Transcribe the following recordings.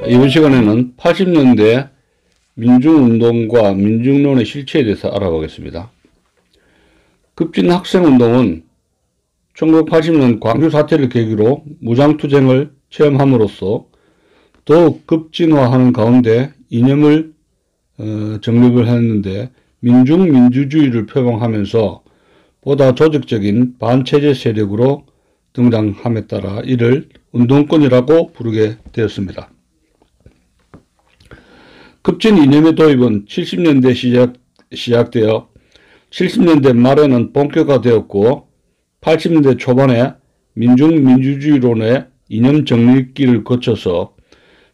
이번 시간에는 80년대 민중운동과 민중론의 실체에 대해서 알아보겠습니다. 급진 학생운동은 1980년 광주 사태를 계기로 무장투쟁을 체험함으로써 더욱 급진화하는 가운데 이념을 정립을 했는데, 민중민주주의를 표방하면서 보다 조직적인 반체제 세력으로 등장함에 따라 이를 운동권이라고 부르게 되었습니다. 급진 이념의 도입은 70년대 시작되어 70년대 말에는 본격화되었고, 80년대 초반에 민중민주주의론의 이념 정립기를 거쳐서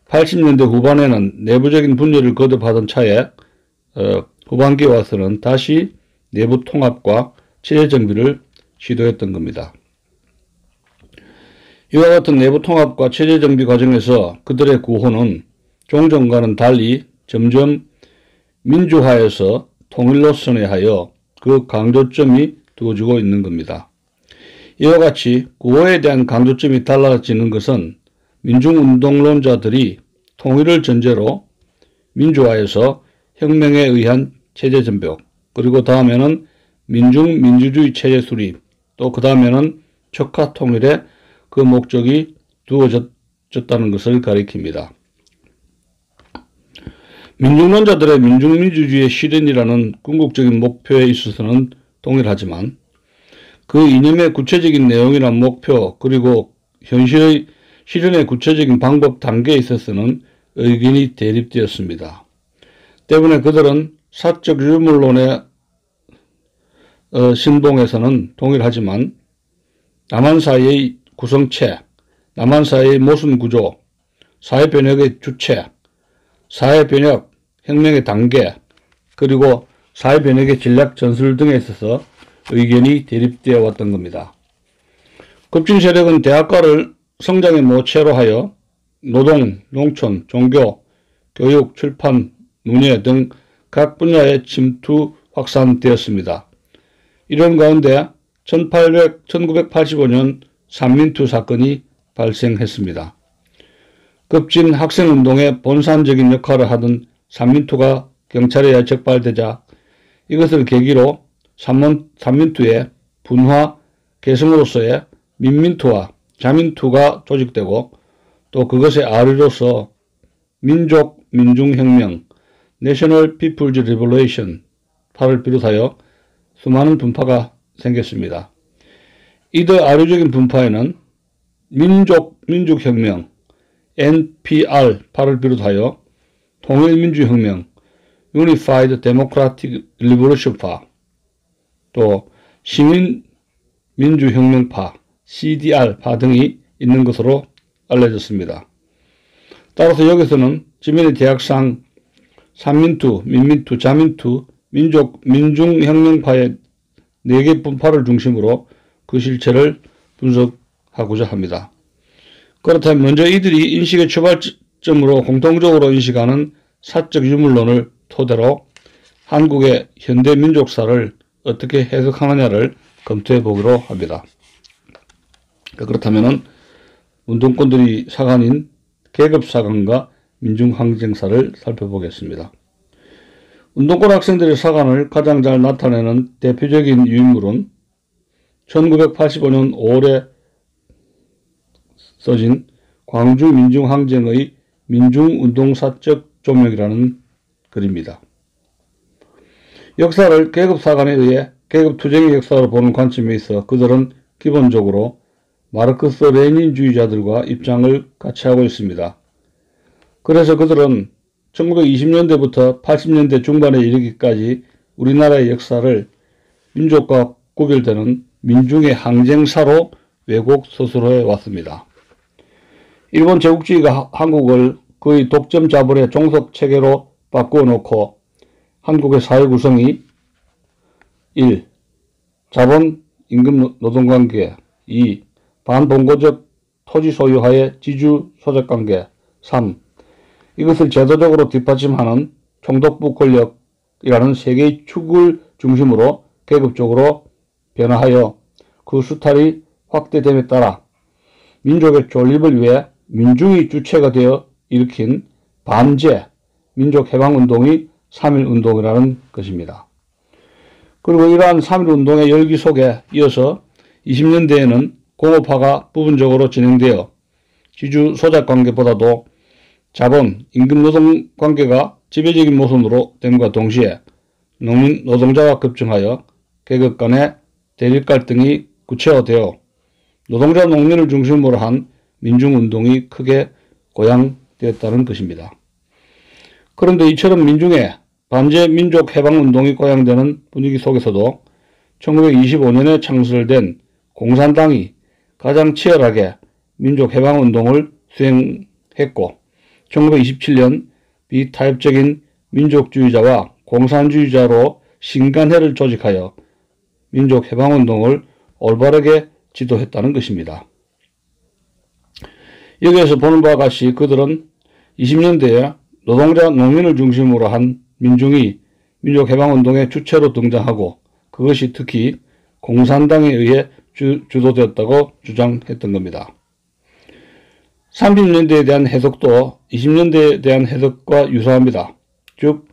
80년대 후반에는 내부적인 분열을 거듭하던 차에 후반기에 와서는 다시 내부 통합과 체제 정비를 시도했던 겁니다. 이와 같은 내부 통합과 체제 정비 과정에서 그들의 구호는 종전과는 달리 점점 민주화에서 통일로 선회하여 그 강조점이 두어지고 있는 겁니다. 이와 같이 구호에 대한 강조점이 달라지는 것은 민중운동론자들이 통일을 전제로 민주화에서 혁명에 의한 체제 전복, 그리고 다음에는 민중민주주의 체제 수립, 또 그 다음에는 척화 통일에 그 목적이 두어졌다는 것을 가리킵니다. 민중론자들의 민중민주주의의 실현이라는 궁극적인 목표에 있어서는 동일하지만 그 이념의 구체적인 내용이나 목표, 그리고 현실의 실현의 구체적인 방법 단계에 있어서는 의견이 대립되었습니다. 때문에 그들은 사적 유물론의 신봉에서는 동일하지만 남한사회의 구성체, 남한사회의 모순구조, 사회변혁의 주체, 사회변혁, 혁명의 단계, 그리고 사회변혁의 전략 전술 등에 있어서 의견이 대립되어 왔던 겁니다. 급진 세력은 대학가를 성장의 모체로 하여 노동, 농촌, 종교, 교육, 출판, 문예 등 각 분야에 침투 확산되었습니다. 이런 가운데 1985년 삼민투 사건이 발생했습니다. 급진 학생운동의 본산적인 역할을 하던 삼민투가 경찰에 의해 적발되자 이것을 계기로 삼민투의 분화 개성으로서의 민민투와 자민투가 조직되고, 또 그것의 아래로서 민족 민중혁명 National People's Revolution파를 비롯하여 수많은 분파가 생겼습니다. 이들 아류적인 분파에는 민족 민족혁명 NPR파를 비롯하여 통일민주혁명 Unified Democratic Revolution파, 또 시민민주혁명파 CDR파 등이 있는 것으로 알려졌습니다. 따라서 여기서는 지민의 대학상 삼민투, 민민투, 자민투, 민중혁명파의 4개 분파를 중심으로 그 실체를 분석하고자 합니다. 그렇다면 먼저 이들이 인식의 출발점으로 공통적으로 인식하는 사적 유물론을 토대로 한국의 현대 민족사를 어떻게 해석하느냐를 검토해 보기로 합니다. 그렇다면 운동권들이 사관인 계급사관과 민중항쟁사를 살펴보겠습니다. 운동권 학생들의 사관을 가장 잘 나타내는 대표적인 유인물은 1985년 5월에 써진 광주 민중항쟁의 민중운동사적 조명이라는 글입니다. 역사를 계급사관에 의해 계급투쟁의 역사로 보는 관점에 있어 그들은 기본적으로 마르크스 레닌주의자들과 입장을 같이 하고 있습니다. 그래서 그들은 1920년대부터 80년대 중반에 이르기까지 우리나라의 역사를 민족과 구별되는 민중의 항쟁사로 왜곡 서술해 왔습니다. 일본 제국주의가 한국을 거의 독점 자본의 종속 체계로 바꾸어 놓고 한국의 사회 구성이 1. 자본, 임금, 노동관계 2. 반봉고적 토지 소유하의 지주 소적관계 3. 이것을 제도적으로 뒷받침하는 총독부 권력이라는 세 개의 축을 중심으로 계급적으로 변화하여 그 수탈이 확대됨에 따라 민족의 존립을 위해 민중이 주체가 되어 일으킨 반제 민족해방운동이 3.1운동이라는 것입니다. 그리고 이러한 3.1운동의 열기 속에 이어서 20년대에는 공업화가 부분적으로 진행되어 지주 소작 관계보다도 자본, 임금 노동 관계가 지배적인 모순으로 됨과 동시에 농민 노동자가 급증하여 계급 간의 대립 갈등이 구체화되어 노동자 농민을 중심으로 한 민중운동이 크게 고양되었다는 것입니다. 그런데 이처럼 민중의 반제 민족 해방운동이 고양되는 분위기 속에서도 1925년에 창설된 공산당이 가장 치열하게 민족해방운동을 수행했고 1927년 비타협적인 민족주의자와 공산주의자로 신간회를 조직하여 민족해방운동을 올바르게 지도했다는 것입니다. 여기에서 보는 바와 같이 그들은 20년대에 노동자 농민을 중심으로 한 민중이 민족해방운동의 주체로 등장하고 그것이 특히 공산당에 의해 주도되었다고 주장했던 겁니다. 30년대에 대한 해석도 20년대에 대한 해석과 유사합니다. 즉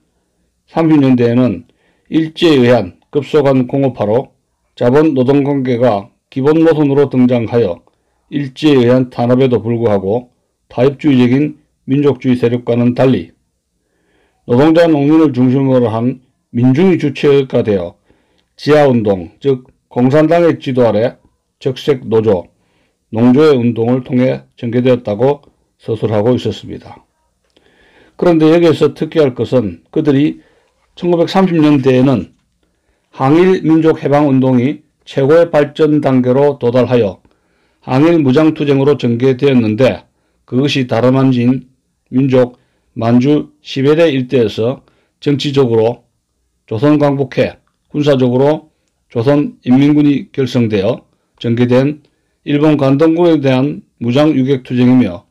30년대에는 일제에 의한 급속한 공업화로 자본 노동관계가 기본 노선으로 등장하여 일제에 의한 탄압에도 불구하고 타협주의적인 민족주의 세력과는 달리 노동자 농민을 중심으로 한 민중이 주체가 되어 지하운동, 즉 공산당의 지도 아래 적색 노조, 농조의 운동을 통해 전개되었다고 서술하고 있었습니다. 그런데 여기에서 특이할 것은 그들이 1930년대에는 항일 민족해방운동이 최고의 발전 단계로 도달하여 항일 무장투쟁으로 전개되었는데 그것이 다름 아닌 민족 만주 시베리아 일대에서 정치적으로 조선광복해, 군사적으로 조선인민군이 결성되어 전개된 일본 관동군에 대한 무장유격투쟁이며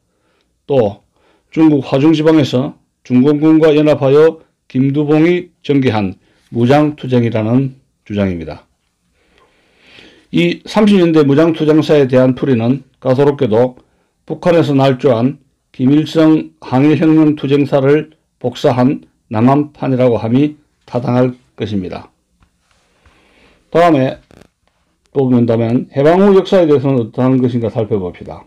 또 중국 화중지방에서 중공군과 연합하여 김두봉이 전개한 무장투쟁이라는 주장입니다. 이 30년대 무장투쟁사에 대한 풀이는 까다롭게도 북한에서 날조한 김일성 항일혁명투쟁사를 복사한 남한판이라고 함이 타당할 것입니다. 다음에 또 본다면 해방 후 역사에 대해서는 어떠한 것인가 살펴봅시다.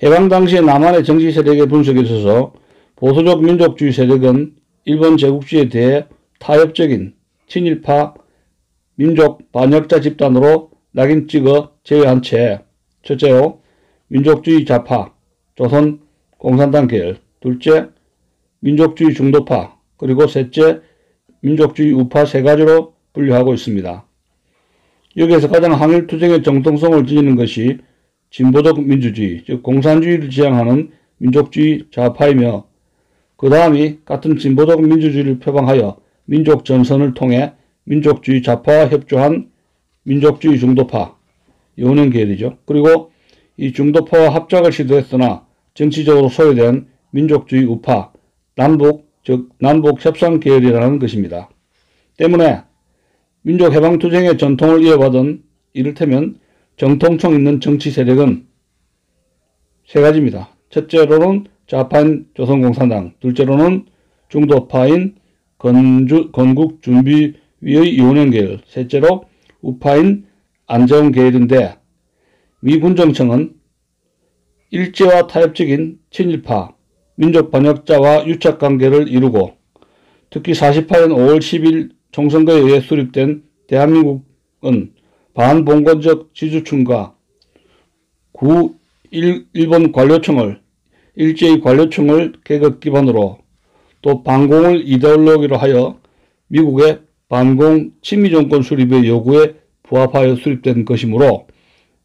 해방 당시의 남한의 정치 세력의 분석에 있어서 보수적 민족주의 세력은 일본 제국주의에 대해 타협적인 친일파 민족 반역자 집단으로 낙인 찍어 제외한 채 첫째로 민족주의 좌파 조선 공산당 계열, 둘째 민족주의 중도파, 그리고 셋째 민족주의 우파 세 가지로 분류하고 있습니다. 여기에서 가장 항일투쟁의 정통성을 지니는 것이 진보적 민주주의, 즉 공산주의를 지향하는 민족주의 좌파이며 그 다음이 같은 진보적 민주주의를 표방하여 민족 전선을 통해 민족주의 좌파와 협조한 민족주의 중도파, 연행 계열이죠. 그리고 이 중도파와 합작을 시도했으나 정치적으로 소외된 민족주의 우파, 남북, 즉 남북 협상 계열이라는 것입니다. 때문에 민족해방투쟁의 전통을 이어받은 이를테면 정통성 있는 정치 세력은 세 가지입니다. 첫째로는 좌파인 조선공산당, 둘째로는 중도파인 건국준비위의 연행계열, 셋째로 우파인 안정계열인데 미 군정청은 일제와 타협적인 친일파, 민족반역자와 유착관계를 이루고 특히 48년 5월 10일 총선거에 의해 수립된 대한민국은 반봉건적 지주층과 일본 관료층을 일제의 관료층을 계급 기반으로 또 반공을 이데올로기로 하여 미국의 반공 친미정권 수립의 요구에 부합하여 수립된 것이므로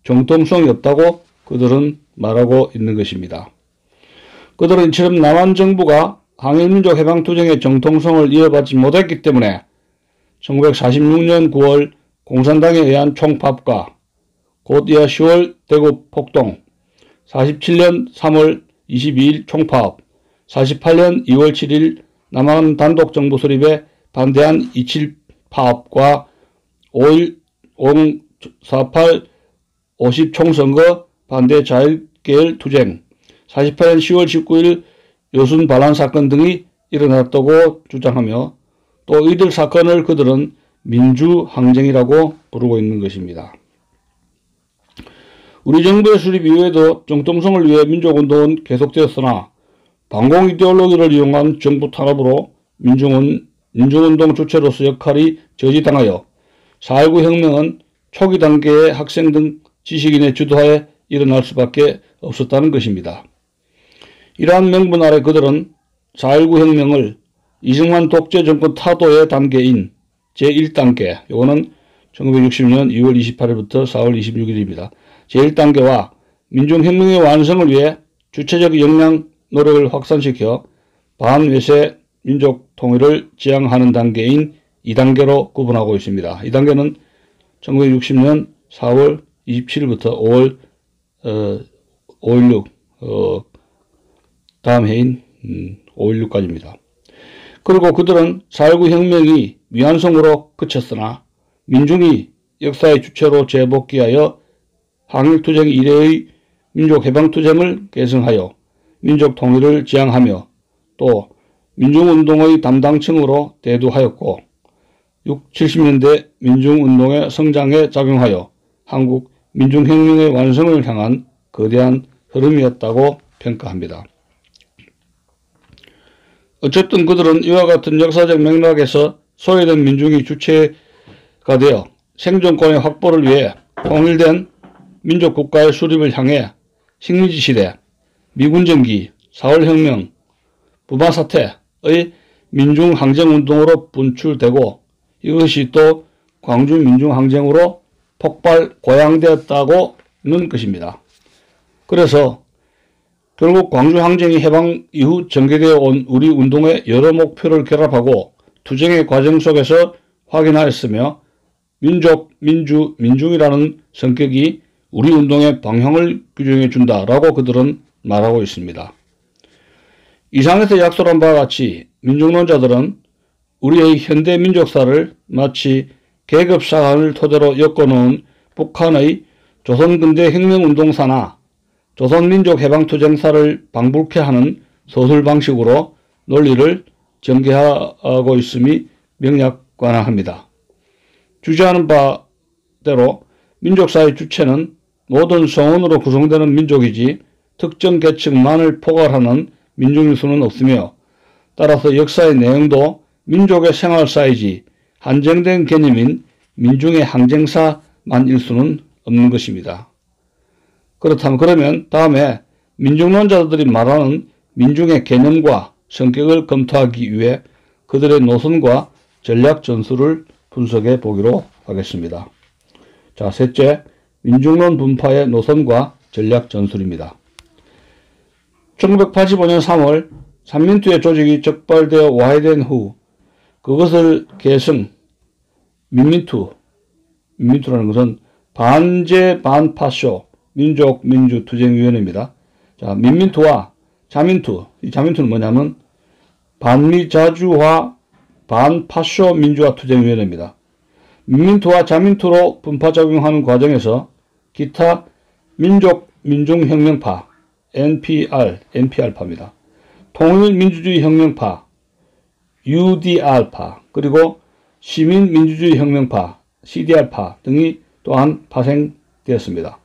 정통성이 없다고 그들은 말하고 있는 것입니다. 그들은 이처럼 남한 정부가 항일민족 해방투쟁의 정통성을 이어받지 못했기 때문에 1946년 9월 공산당에 의한 총파업과 곧 이어 10월 대구 폭동, 47년 3월 22일 총파업, 48년 2월 7일 남한 단독정부 수립에 반대한 27 파업과 5일 5048 50 총선거 반대 자율계열 투쟁, 48년 10월 19일 여순 반란 사건 등이 일어났다고 주장하며 또 이들 사건을 그들은 민주항쟁이라고 부르고 있는 것입니다. 우리 정부의 수립 이후에도 정통성을 위해 민족운동은 계속되었으나 반공 이데올로기를 이용한 정부 탄압으로 민중운동 주체로서 역할이 저지당하여 4.19 혁명은 초기 단계의 학생 등 지식인의 주도하에 일어날 수밖에 없었다는 것입니다. 이러한 명분 아래 그들은 4.19 혁명을 이승만 독재 정권 타도의 단계인 제1단계, 요거는 1960년 2월 28일부터 4월 26일입니다. 제1단계와 민중혁명의 완성을 위해 주체적 역량 노력을 확산시켜 반외세 민족 통일을 지향하는 단계인 2단계로 구분하고 있습니다. 2단계는 1960년 4월 27일부터 5월 5.16 다음 해인 5.16까지입니다. 그리고 그들은 4.19 혁명이 미완성으로 그쳤으나 민중이 역사의 주체로 재복귀하여 항일투쟁 이래의 민족해방투쟁을 계승하여 민족 통일을 지향하며 또 민중운동의 담당층으로 대두하였고 60, 70년대 민중운동의 성장에 작용하여 한국 민중혁명의 완성을 향한 거대한 흐름이었다고 평가합니다. 어쨌든 그들은 이와 같은 역사적 맥락에서 소외된 민중이 주체가 되어 생존권의 확보를 위해 통일된 민족국가의 수립을 향해 식민지 시대, 미군정기, 4.월혁명, 부마사태의 민중항쟁운동으로 분출되고 이것이 또 광주민중항쟁으로 폭발 고양되었다고는 것입니다. 그래서 결국 광주항쟁이 해방 이후 전개되어 온 우리 운동의 여러 목표를 결합하고 투쟁의 과정 속에서 확인하였으며 민족, 민주, 민중이라는 성격이 우리 운동의 방향을 규정해 준다라고 그들은 말하고 있습니다. 이상에서 약속한 바와 같이 민중론자들은 우리의 현대 민족사를 마치 계급사관을 토대로 엮어놓은 북한의 조선근대 혁명운동사나 조선민족해방투쟁사를 방불케 하는 소설 방식으로 논리를 전개하고 있음이 명약관화합니다. 주장하는 바대로 민족사의 주체는 모든 성원으로 구성되는 민족이지 특정 계층만을 포괄하는 민중일 수는 없으며 따라서 역사의 내용도 민족의 생활사이지 한정된 개념인 민중의 항쟁사만일 수는 없는 것입니다. 그렇다면 그러면 다음에 민중론자들이 말하는 민중의 개념과 성격을 검토하기 위해 그들의 노선과 전략 전술을 분석해 보기로 하겠습니다. 자, 셋째, 민중론 분파의 노선과 전략 전술입니다. 1985년 3월 삼민투의 조직이 적발되어 와해된 후 그것을 계승, 민민투라는 것은 반제 반파쇼 민족민주투쟁위원회입니다. 자, 민민투와 자민투, 이 자민투는 뭐냐면 반미자주화 반파쇼 민주화투쟁위원회입니다. 민민투와 자민투로 분파작용하는 과정에서 기타 민족민중혁명파 NPR파입니다. 통일민주주의혁명파 UDR파 그리고 시민민주주의혁명파 CDR파 등이 또한 파생되었습니다.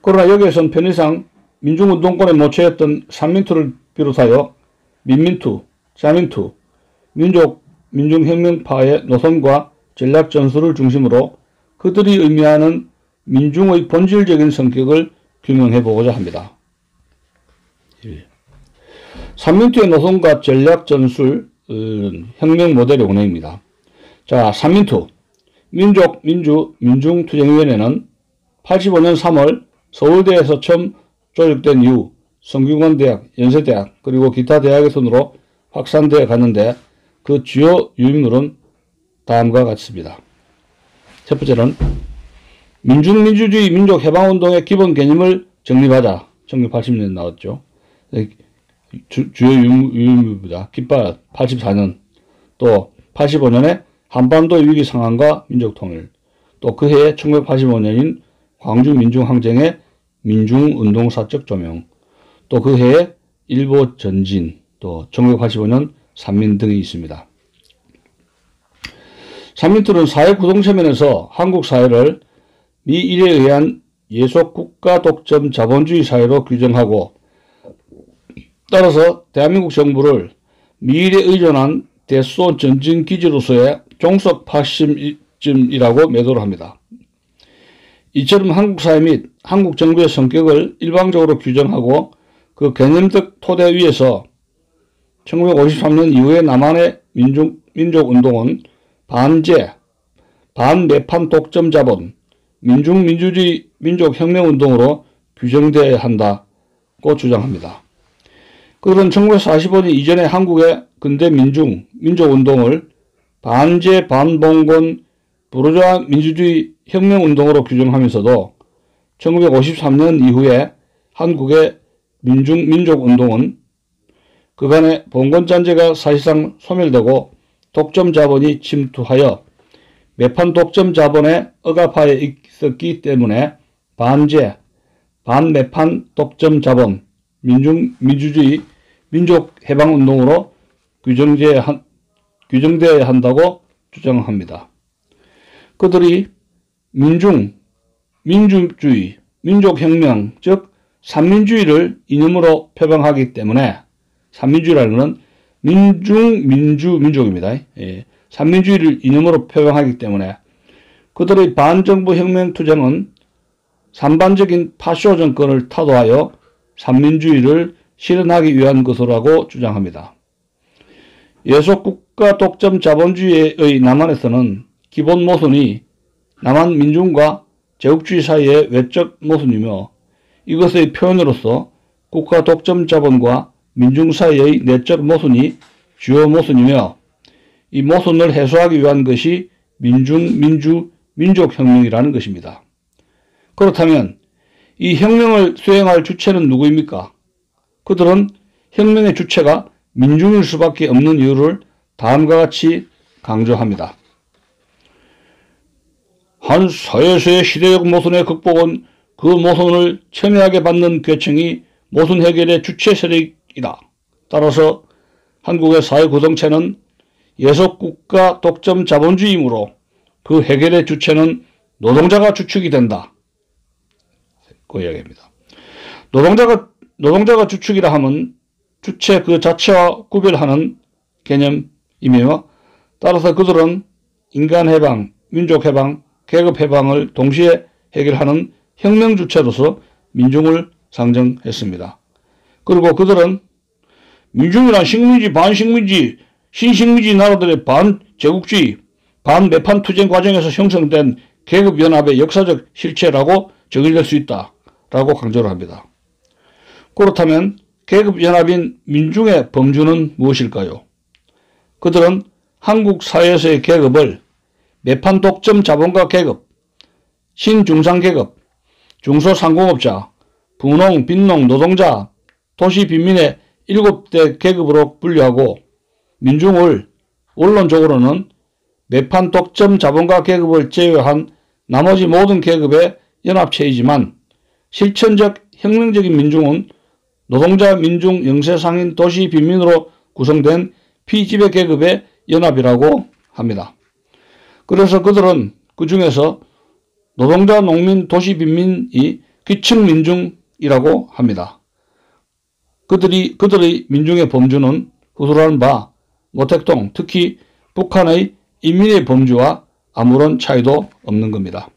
그러나 여기에선 편의상 민중운동권에 모처였던 삼민투를 비롯하여 민민투, 자민투, 민중혁명파의 노선과 전략 전술을 중심으로 그들이 의미하는 민중의 본질적인 성격을 규명해 보고자 합니다. 삼민투의 노선과 전략 전술 혁명 모델의 운영입니다. 자, 삼민투 민중투쟁위원회는 85년 3월 서울대에서 처음 조직된 이후 성균관대학, 연세대학 그리고 기타 대학의 손으로 확산되어 갔는데 그 주요 유인물은 다음과 같습니다. 첫 번째는 민중민주주의 민족해방운동의 기본 개념을 정립하자. 1980년 나왔죠. 주요 유인물입니다. 깃발 84년 또 85년에 한반도 위기 상황과 민족통일 또 그 해에 1985년인 광주민중항쟁의 민중운동사적 조명 또 그 해에 일보 전진, 또 1985년 삼민 등이 있습니다. 삼민틀은 사회 구동 측면에서 한국 사회를 미일에 의한 예속 국가 독점 자본주의 사회로 규정하고, 따라서 대한민국 정부를 미일에 의존한 대소 전진 기지로서의 종속 파시즘이라고 매도를 합니다. 이처럼 한국 사회 및 한국 정부의 성격을 일방적으로 규정하고 그 개념적 토대 위에서 1953년 이후에 남한의 민족운동은 반제, 반매판 독점 자본, 민주주의 민족혁명운동으로 규정되어야 한다고 주장합니다. 그들은 1945년 이전에 한국의 근대 민족운동을 반제, 반봉건, 부르주아 민주주의 혁명운동으로 규정하면서도 1953년 이후에 한국의 민족운동은 그간의 봉건잔재가 사실상 소멸되고 독점 자본이 침투하여 매판 독점 자본에 억압하여 있었기 때문에 반제, 반매판 독점 자본, 민주주의 민족해방운동으로 규정되어야 한다고 주장합니다. 그들이 민주주의, 민족혁명, 즉 삼민주의를 이념으로 표방하기 때문에, 삼민주의라는 것은 민족입니다. 예. 삼민주의를 이념으로 표방하기 때문에 그들의 반정부 혁명 투쟁은 산반적인 파쇼 정권을 타도하여 삼민주의를 실현하기 위한 것이라고 주장합니다. 예속국가 독점 자본주의의 남한에서는 기본 모순이 남한 민중과 제국주의 사이의 외적 모순이며, 이것의 표현으로서 국가 독점 자본과 민중 사이의 내적 모순이 주요 모순이며, 이 모순을 해소하기 위한 것이 민족혁명이라는 것입니다. 그렇다면 이 혁명을 수행할 주체는 누구입니까? 그들은 혁명의 주체가 민중일 수밖에 없는 이유를 다음과 같이 강조합니다. 한 사회에서의 시대적 모순의 극복은 그 모순을 첨예하게 받는 계층이 모순 해결의 주체 세력이다. 따라서 한국의 사회 구성체는 예속국가 독점 자본주의이므로 그 해결의 주체는 노동자가 주축이 된다. 그 이야기입니다. 노동자가 주축이라 하면 주체 그 자체와 구별하는 개념이며, 따라서 그들은 인간해방, 민족해방, 계급해방을 동시에 해결하는 혁명 주체로서 민중을 상정했습니다. 그리고 그들은 민중이란 식민지, 반식민지, 신식민지 나라들의 반제국주의, 반매판 투쟁 과정에서 형성된 계급연합의 역사적 실체라고 적용될 수 있다라고 강조를 합니다. 그렇다면 계급연합인 민중의 범주는 무엇일까요? 그들은 한국 사회에서의 계급을 매판 독점 자본가 계급, 신중상계급, 중소상공업자, 부농, 빈농, 노동자, 도시 빈민의 7대 계급으로 분류하고, 민중을 원론적으로는 매판 독점 자본가 계급을 제외한 나머지 모든 계급의 연합체이지만, 실천적 혁명적인 민중은 노동자, 민중, 영세상인, 도시 빈민으로 구성된 피지배 계급의 연합이라고 합니다. 그래서 그들은 그 중에서 노동자, 농민, 도시 빈민이 기층 민중이라고 합니다. 그들의 민중의 범주는 후술하는 바 모택동, 특히 북한의 인민의 범주와 아무런 차이도 없는 겁니다.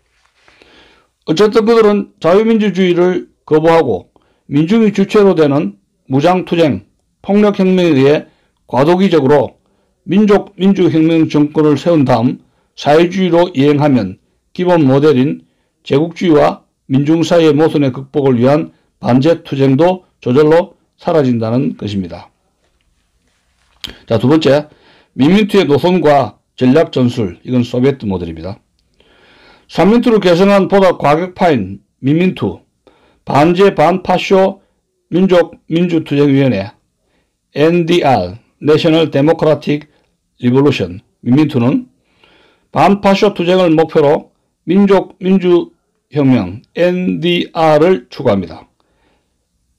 어쨌든 그들은 자유민주주의를 거부하고 민중이 주체로 되는 무장투쟁, 폭력혁명에 의해 과도기적으로 민주혁명 정권을 세운 다음 사회주의로 이행하면 기본 모델인 제국주의와 민중 사이의 모순의 극복을 위한 반제투쟁도 저절로 사라진다는 것입니다. 자, 두 번째, 민민투의 노선과 전략 전술, 이건 소비에트 모델입니다. 삼민투를 개성한 보다 과격파인 민민투, 반제 반파쇼 민주투쟁위원회 NDR, National Democratic Revolution, 민민투는 반파쇼 투쟁을 목표로 민주혁명 NDR을 추구합니다.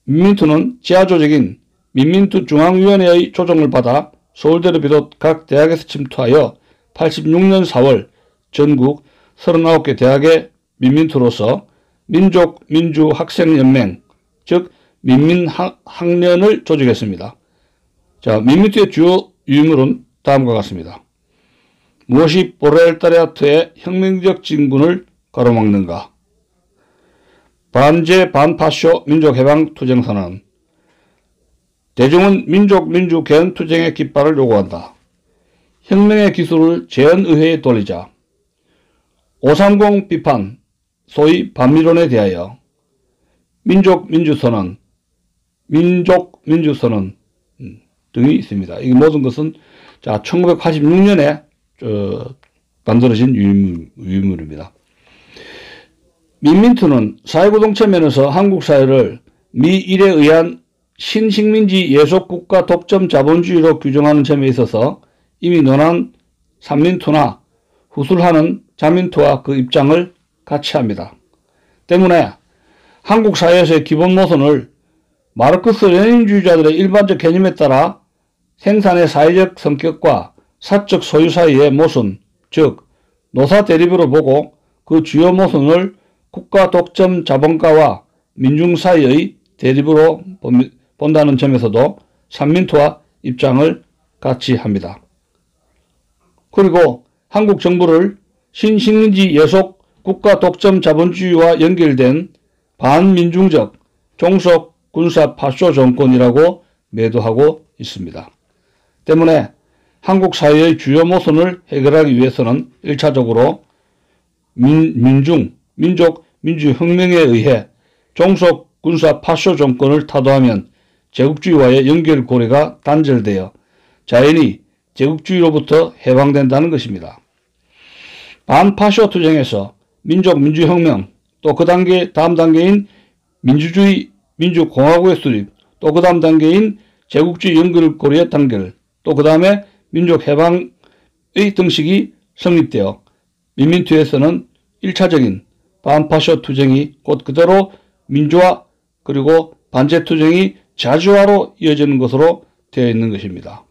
민민투는 지하조적인 민민투 중앙위원회의 조정을 받아 서울대를 비롯 각 대학에서 침투하여 86년 4월 전국 39개 대학의 민민투로서 민족민주학생연맹, 즉 민민학련을 조직했습니다. 자, 민민투의 주요 유물은 다음과 같습니다. 무엇이 보레르타리아트의 혁명적 진군을 가로막는가? 반제 반파쇼 민족해방투쟁선언. 대중은 민족 개헌투쟁의 깃발을 요구한다. 혁명의 기술을 제헌의회에 돌리자. 530 비판, 소위 반미론에 대하여. 민족민주선언 등이 있습니다. 이 모든 것은 1986년에 만들어진 유물입니다. 민민투는 사회구동체 면에서 한국 사회를 미일에 의한 신식민지 예속국가 독점 자본주의로 규정하는 점에 있어서 이미 논한 삼민투나 후술하는 자민투와 그 입장을 같이 합니다. 때문에 한국 사회에서의 기본 노선을 마르크스 레닌주의자들의 일반적 개념에 따라 생산의 사회적 성격과 사적 소유 사이의 모순, 즉 노사 대립으로 보고 그 주요 모순을 국가 독점 자본가와 민중 사이의 대립으로 본다는 점에서도 삼민투와 입장을 같이 합니다. 그리고 한국 정부를 신식민지 예속 국가 독점 자본주의와 연결된 반민중적 종속 군사 파쇼 정권이라고 매도하고 있습니다. 때문에 한국 사회의 주요 모순을 해결하기 위해서는 1차적으로 민족민주혁명에 의해 종속 군사 파쇼 정권을 타도하면 제국주의와의 연결고리가 단절되어 자연히 제국주의로부터 해방된다는 것입니다. 반파쇼 투쟁에서 민족민주혁명, 또 그 다음 단계인 민주주의 민주공화국의 수립, 또 그 다음 단계인 제국주의 연결고리의 단결, 또 그 다음에 민족해방의 등식이 성립되어 민민투에서는 1차적인 반파쇼 투쟁이 곧 그대로 민주화 그리고 반제투쟁이 자주화로 이어지는 것으로 되어 있는 것입니다.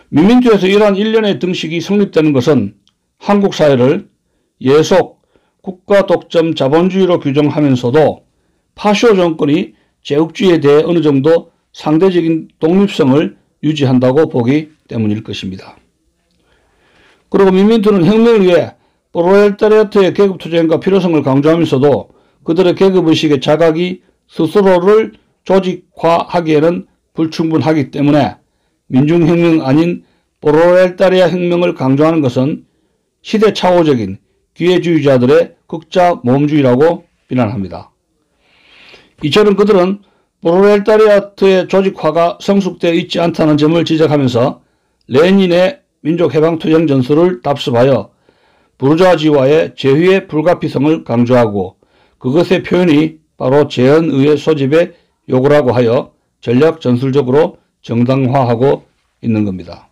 민민투에서 이러한 일련의 등식이 성립되는 것은 한국 사회를 예속 국가 독점 자본주의로 규정하면서도 파쇼 정권이 제국주의에 대해 어느 정도 상대적인 독립성을 유지한다고 보기 때문일 것입니다. 그리고 민민투는 혁명을 위해 프롤레타리아트의 계급투쟁과 필요성을 강조하면서도 그들의 계급의식의 자각이 스스로를 조직화하기에는 불충분하기 때문에 민중혁명 아닌 프롤레타리아 혁명을 강조하는 것은 시대착오적인 기회주의자들의 극자 모험주의라고 비난합니다. 이처럼 그들은 프롤레타리아트의 조직화가 성숙되어 있지 않다는 점을 지적하면서 레닌의 민족해방투쟁 전술을 답습하여 부르주아지와의 제휴의 불가피성을 강조하고 그것의 표현이 바로 제헌의회 소집의 요구라고 하여 전략 전술적으로 정당화하고 있는 겁니다.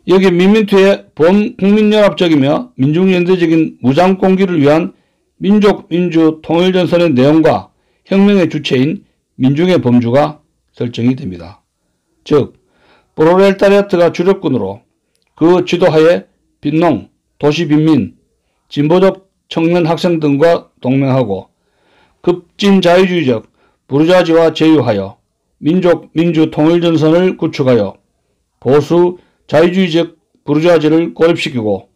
여기 민민투의 범국민연합적이며 민중연대적인 무장공기를 위한 민족민주통일전선의 내용과 혁명의 주체인 민중의 범주가 설정이 됩니다. 즉 프롤레타리아트가 주력군으로 그 지도하에 빈농, 도시빈민, 진보적 청년 학생 등과 동맹하고 급진자유주의적 부르주아지와 제휴하여 민족민주통일전선을 구축하여 보수 자유주의적 부르주아지를 고립시키고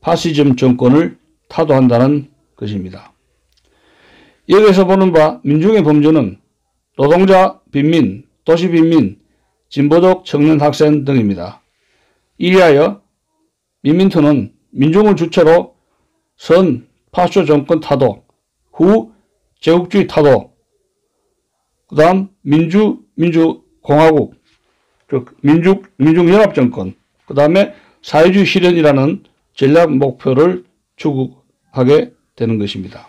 파시즘 정권을 타도한다는 것입니다. 여기서 보는 바 민중의 범주는 노동자 빈민, 도시 빈민, 진보적 청년 학생 등입니다. 이리하여 민민투는 민중을 주체로 선 파쇼 정권 타도, 후 제국주의 타도, 그 다음 민주공화국, 즉 민중연합정권, 그 다음에 사회주의 실현이라는 전략 목표를 추구하게 되는 것입니다.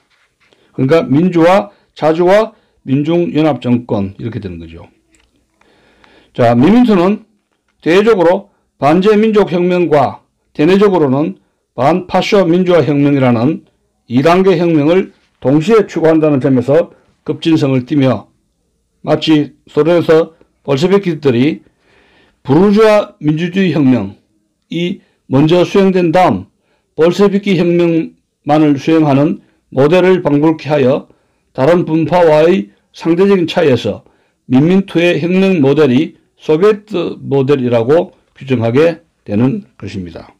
그러니까 민주화, 자주화, 민중연합정권 이렇게 되는 거죠. 자, 민민투는 대외적으로 반제민족혁명과 대내적으로는 반파쇼 민주화혁명이라는 2단계 혁명을 동시에 추구한다는 점에서 급진성을 띠며 마치 소련에서 볼셰비키들이 부르주아 민주주의 혁명이 먼저 수행된 다음 볼셰비키 혁명만을 수행하는 모델을 방불케 하여 다른 분파와의 상대적인 차이에서 민민투의 혁명 모델이 소비에트 모델이라고 규정하게 되는 것입니다.